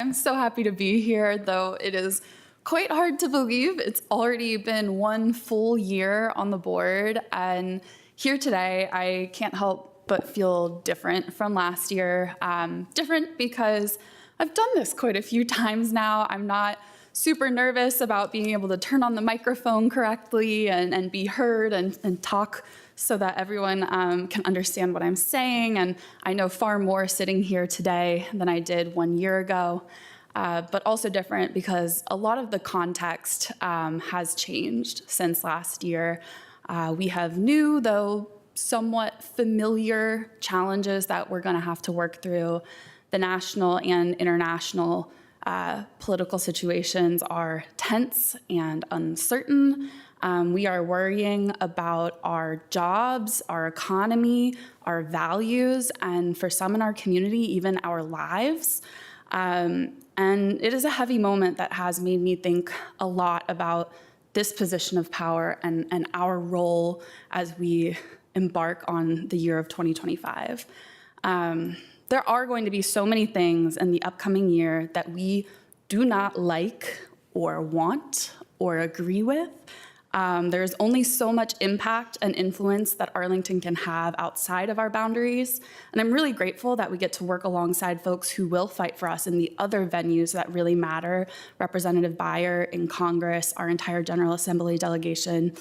I'm so happy to be here, though it is quite hard to believe. It's already been 1 full year on the board, and here today, I can't help but feel different from last year. Different because I've done this quite a few times now. I'm not super nervous about being able to turn on the microphone correctly and be heard and talk so that everyone can understand what I'm saying. And I know far more sitting here today than I did 1 year ago, but also different because a lot of the context has changed since last year. We have new, though somewhat familiar challenges that we're gonna have to work through. The national and international political situations are tense and uncertain. We are worrying about our jobs, our economy, our values, and for some in our community, even our lives. And it is a heavy moment that has made me think a lot about this position of power and our role as we embark on the year of 2025. There are going to be so many things in the upcoming year that we do not like or want or agree with. There's only so much impact and influence that Arlington can have outside of our boundaries. And I'm really grateful that we get to work alongside folks who will fight for us in the other venues that really matter. Representative Beyer in Congress, our entire General Assembly delegation,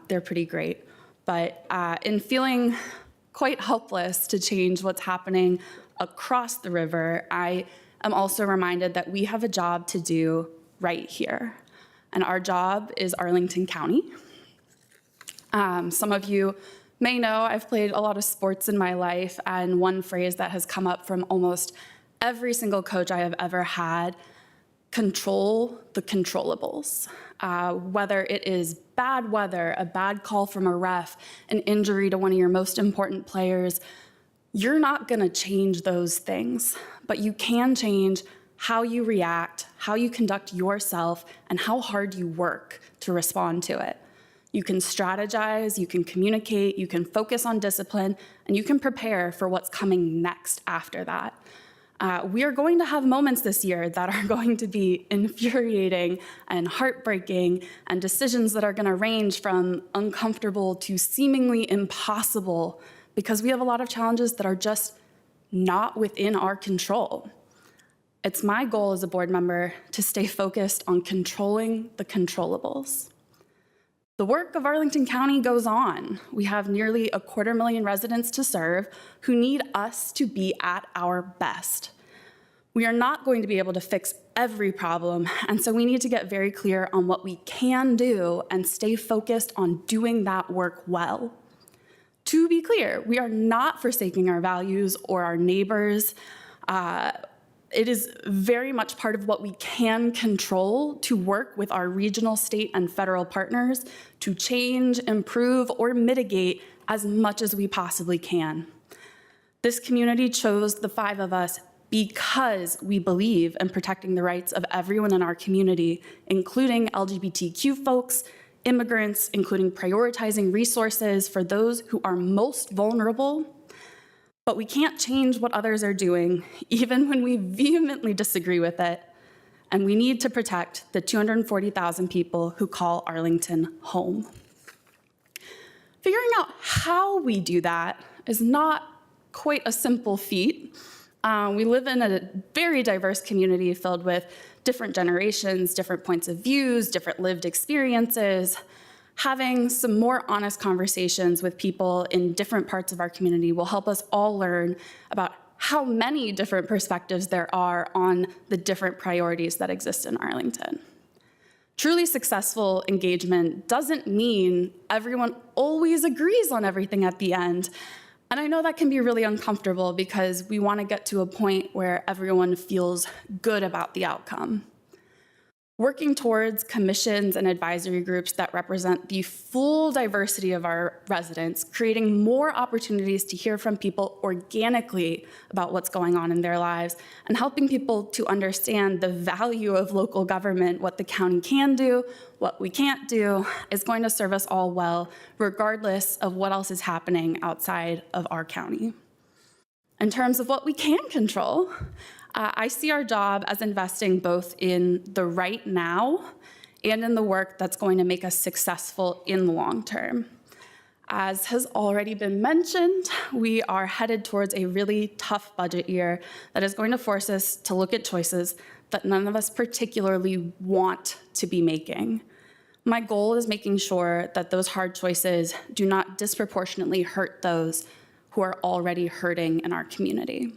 they're pretty great. But in feeling quite helpless to change what's happening across the river, I am also reminded that we have a job to do right here. And our job is Arlington County. Some of you may know I've played a lot of sports in my life, and one phrase that has come up from almost every single coach I have ever had: control the controllables. Whether it is bad weather, a bad call from a ref, an injury to one of your most important players, you're not gonna change those things, but you can change how you react, how you conduct yourself, and how hard you work to respond to it. You can strategize, you can communicate, you can focus on discipline, and you can prepare for what's coming next after that. We are going to have moments this year that are going to be infuriating and heartbreaking, and decisions that are gonna range from uncomfortable to seemingly impossible, because we have a lot of challenges that are just not within our control. It's my goal as a board member to stay focused on controlling the controllables. The work of Arlington County goes on. We have nearly 250,000 residents to serve who need us to be at our best. We are not going to be able to fix every problem, and so we need to get very clear on what we can do and stay focused on doing that work well. To be clear, we are not forsaking our values or our neighbors. It is very much part of what we can control to work with our regional, state, and federal partners to change, improve, or mitigate as much as we possibly can. This community chose the 5 of us because we believe in protecting the rights of everyone in our community, including LGBTQ folks, immigrants, including prioritizing resources for those who are most vulnerable. But we can't change what others are doing, even when we vehemently disagree with it. And we need to protect the 240,000 people who call Arlington home. Figuring out how we do that is not quite a simple feat. We live in a very diverse community filled with different generations, different points of views, different lived experiences. Having some more honest conversations with people in different parts of our community will help us all learn about how many different perspectives there are on the different priorities that exist in Arlington. Truly successful engagement doesn't mean everyone always agrees on everything at the end. And I know that can be really uncomfortable because we want to get to a point where everyone feels good about the outcome. Working towards commissions and advisory groups that represent the full diversity of our residents, creating more opportunities to hear from people organically about what's going on in their lives, and helping people to understand the value of local government, what the county can do, what we can't do, is going to serve us all well, regardless of what else is happening outside of our county. In terms of what we can control, I see our job as investing both in the right now and in the work that's going to make us successful in the long term. As has already been mentioned, we are headed towards a really tough budget year that is going to force us to look at choices that none of us particularly want to be making. My goal is making sure that those hard choices do not disproportionately hurt those who are already hurting in our community.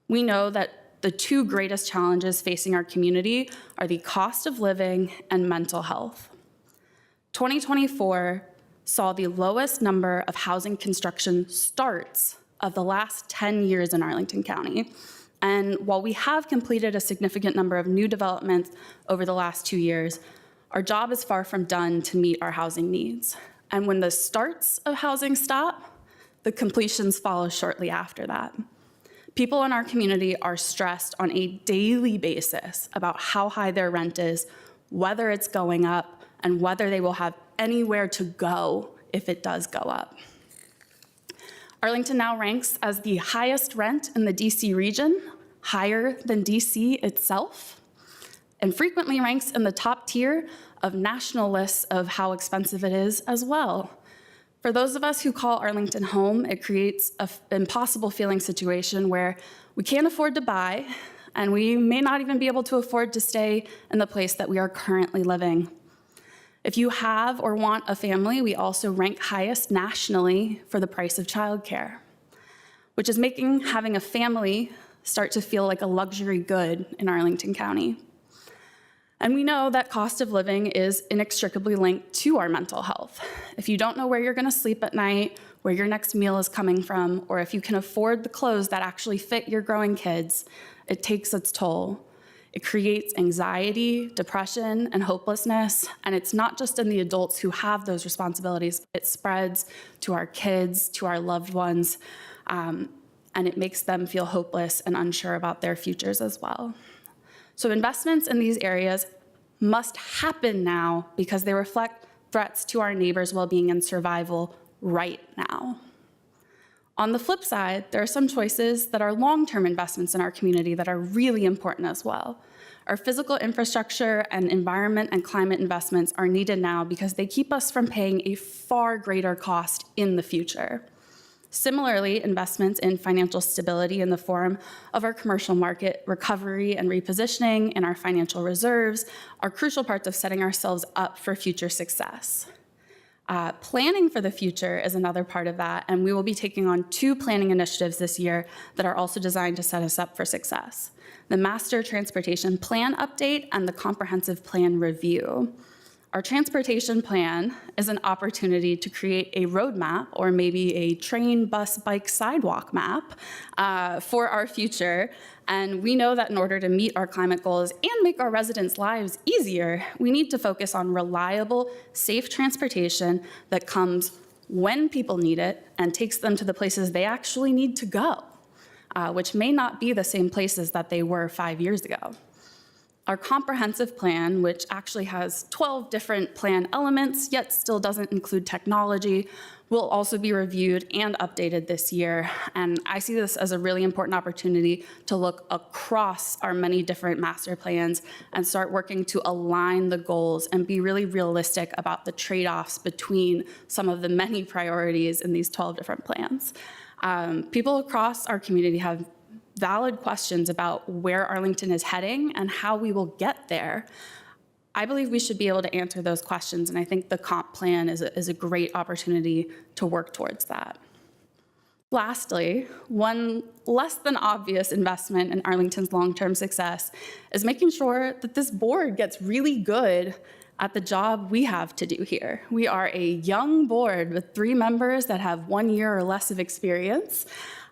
We know that the two greatest challenges facing our community are the cost of living and mental health. 2024 saw the lowest number of housing construction starts of the last 10 years in Arlington County. And while we have completed a significant number of new developments over the last 2 years, our job is far from done to meet our housing needs. And when the starts of housing stop, the completions follow shortly after that. People in our community are stressed on a daily basis about how high their rent is, whether it's going up, and whether they will have anywhere to go if it does go up. Arlington now ranks as the highest rent in the DC region, higher than DC itself, and frequently ranks in the top tier of national lists of how expensive it is as well. For those of us who call Arlington home, it creates an impossible feeling situation where we can't afford to buy, and we may not even be able to afford to stay in the place that we are currently living. If you have or want a family, we also rank highest nationally for the price of childcare, which is making having a family start to feel like a luxury good in Arlington County. And we know that cost of living is inextricably linked to our mental health. If you don't know where you're gonna sleep at night, where your next meal is coming from, or if you can afford the clothes that actually fit your growing kids, it takes its toll. It creates anxiety, depression, and hopelessness, and it's not just in the adults who have those responsibilities. It spreads to our kids, to our loved ones, and it makes them feel hopeless and unsure about their futures as well. So investments in these areas must happen now because they reflect threats to our neighbors' well-being and survival right now. On the flip side, there are some choices that are long-term investments in our community that are really important as well. Our physical infrastructure and environment and climate investments are needed now because they keep us from paying a far greater cost in the future. Similarly, investments in financial stability in the form of our commercial market recovery and repositioning and our financial reserves are crucial parts of setting ourselves up for future success. Planning for the future is another part of that, and we will be taking on 2 planning initiatives this year that are also designed to set us up for success: the Master Transportation Plan Update and the Comprehensive Plan Review. Our transportation plan is an opportunity to create a roadmap, or maybe a train, bus, bike, sidewalk map for our future. And we know that in order to meet our climate goals and make our residents' lives easier, we need to focus on reliable, safe transportation that comes when people need it and takes them to the places they actually need to go, which may not be the same places that they were 5 years ago. Our comprehensive plan, which actually has 12 different plan elements, yet still doesn't include technology, will also be reviewed and updated this year. And I see this as a really important opportunity to look across our many different master plans and start working to align the goals and be really realistic about the trade-offs between some of the many priorities in these 12 different plans. People across our community have valid questions about where Arlington is heading and how we will get there. I believe we should be able to answer those questions, and I think the comp plan is a great opportunity to work towards that. Lastly, one less than obvious investment in Arlington's long-term success is making sure that this board gets really good at the job we have to do here. We are a young board with 3 members that have 1 year or less of experience.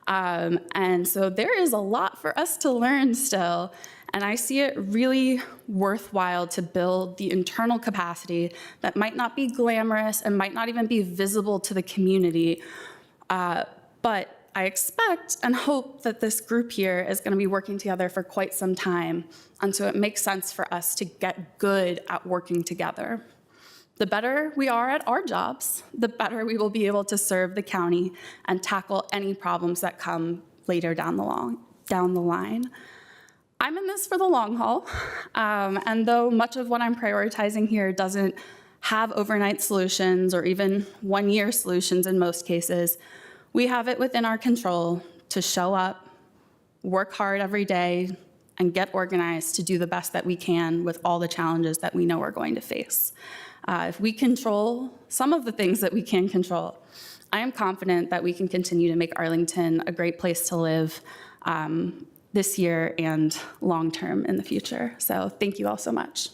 And so there is a lot for us to learn still, and I see it really worthwhile to build the internal capacity that might not be glamorous and might not even be visible to the community, but I expect and hope that this group here is going to be working together for quite some time, and so it makes sense for us to get good at working together. The better we are at our jobs, the better we will be able to serve the county and tackle any problems that come later down the line. I'm in this for the long haul, and though much of what I'm prioritizing here doesn't have overnight solutions or even one-year solutions in most cases, we have it within our control to show up, work hard every day, and get organized to do the best that we can with all the challenges that we know we're going to face. If we control some of the things that we can control, I am confident that we can continue to make Arlington a great place to live this year and long term in the future. So thank you all so much.